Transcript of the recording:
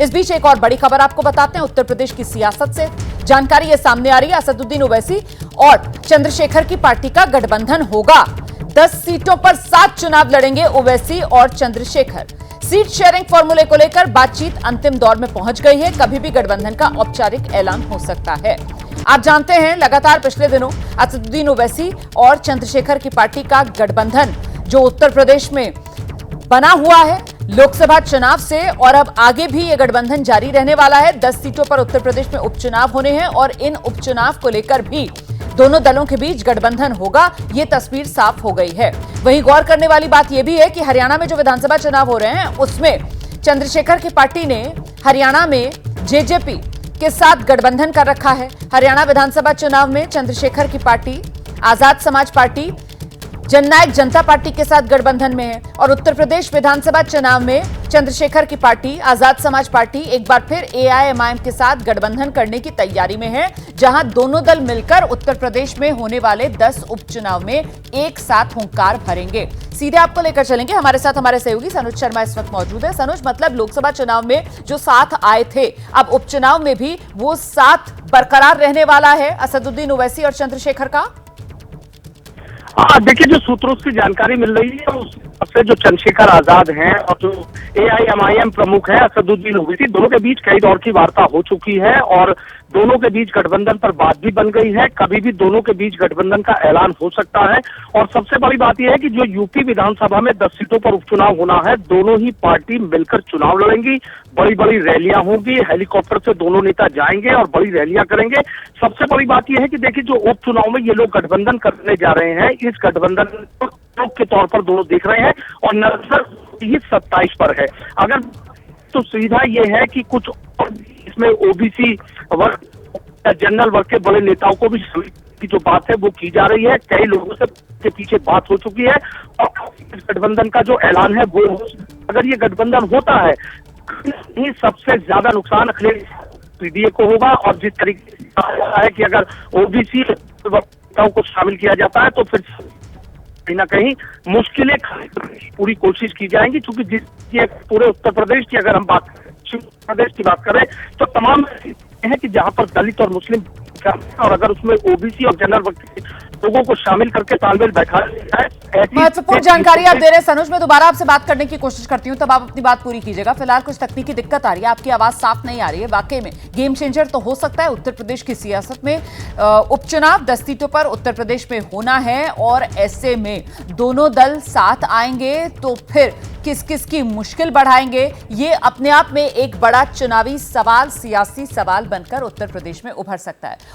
इस बीच एक और बड़ी खबर आपको बताते हैं उत्तर प्रदेश की सियासत से। जानकारी ये सामने आ रही है, असदुद्दीन ओवैसी और चंद्रशेखर की पार्टी का गठबंधन होगा। 10 सीटों पर 7 चुनाव लड़ेंगे ओवैसी और चंद्रशेखर। सीट शेयरिंग फॉर्मूले को लेकर बातचीत अंतिम दौर में पहुंच गई है। कभी भी गठबंधन का औपचारिक ऐलान हो सकता है। आप जानते हैं, लगातार पिछले दिनों असदुद्दीन ओवैसी और चंद्रशेखर की पार्टी का गठबंधन जो उत्तर प्रदेश में बना हुआ है लोकसभा चुनाव से, और अब आगे भी यह गठबंधन जारी रहने वाला है। 10 सीटों पर उत्तर प्रदेश में उपचुनाव होने हैं और इन उपचुनाव को लेकर भी दोनों दलों के बीच गठबंधन होगा, ये तस्वीर साफ हो गई है। वहीं गौर करने वाली बात यह भी है कि हरियाणा में जो विधानसभा चुनाव हो रहे हैं उसमें चंद्रशेखर की पार्टी ने हरियाणा में जेजेपी के साथ गठबंधन कर रखा है। हरियाणा विधानसभा चुनाव में चंद्रशेखर की पार्टी आजाद समाज पार्टी जननायक जनता पार्टी के साथ गठबंधन में है, और उत्तर प्रदेश विधानसभा चुनाव में चंद्रशेखर की पार्टी आजाद समाज पार्टी एक बार फिर एआईएमआईएम के साथ गठबंधन करने की तैयारी में है, जहां दोनों दल मिलकर उत्तर प्रदेश में होने वाले 10 उपचुनाव में एक साथ हुंकार भरेंगे। सीधे आपको लेकर चलेंगे, हमारे साथ हमारे सहयोगी सनुज शर्मा इस वक्त मौजूद है। सनुज, मतलब लोकसभा चुनाव में जो साथ आए थे, अब उपचुनाव में भी वो साथ बरकरार रहने वाला है असदुद्दीन ओवैसी और चंद्रशेखर का? देखिए, जो सूत्रों से जानकारी मिल रही है उससे जो चंद्रशेखर आजाद हैं और जो एआईएमआईएम प्रमुख है असदुद्दीन ओवैसी, दोनों के बीच कई दौर की वार्ता हो चुकी है और दोनों के बीच गठबंधन पर बात भी बन गई है। कभी भी दोनों के बीच गठबंधन का ऐलान हो सकता है। और सबसे बड़ी बात यह है कि जो यूपी विधानसभा में 10 सीटों पर उपचुनाव होना है, दोनों ही पार्टी मिलकर चुनाव लड़ेंगी। बड़ी बड़ी रैलियां होंगी, हेलीकॉप्टर से दोनों नेता जाएंगे और बड़ी रैलियां करेंगे। सबसे बड़ी बात यह है कि देखिए, जो उपचुनाव में ये लोग गठबंधन करने जा रहे हैं, इस गठबंधन को के तौर पर दोनों देख रहे हैं और नजर ही 27 पर है। अगर तो सीधा ये है कि कुछ इसमें ओबीसी वर्ग, जनरल वर्ग के बड़े नेताओं को भी की जो बात है वो की जा रही है। कई लोगों से के पीछे बात हो चुकी है और इस गठबंधन का जो ऐलान है वो, अगर ये गठबंधन होता है, ये सबसे ज्यादा नुकसान अखिलेश पीडीए को होगा। और जिस तरीके से कहा जा रहा है कि अगर ओबीसी नेताओं को शामिल किया जाता है तो फिर कहीं ना कहीं मुश्किलें पूरी कोशिश की जाएंगी, क्योंकि जिस पूरे उत्तर प्रदेश की अगर हम प्रदेश की बात करें तो तमाम है कि जहां पर दलित और मुस्लिम, और अगर उसमें ओबीसी और जनरल वर्ग लोगों को शामिल करके तालमेल बैठा जाए। महत्वपूर्ण जानकारी आप दे रहे हैं सनुज। मैं दोबारा आपसे बात करने की कोशिश करती हूं, तब आप अपनी बात पूरी कीजिएगा। फिलहाल कुछ तकनीकी दिक्कत आ रही है, आपकी आवाज साफ नहीं आ रही है। वाकई में गेम चेंजर तो हो सकता है उत्तर प्रदेश की सियासत में। उपचुनाव 10 सीटों पर उत्तर प्रदेश में होना है और ऐसे में दोनों दल साथ आएंगे तो फिर किस किस की मुश्किल बढ़ाएंगे, ये अपने आप में एक बड़ा चुनावी सवाल, सियासी सवाल बनकर उत्तर प्रदेश में उभर सकता है।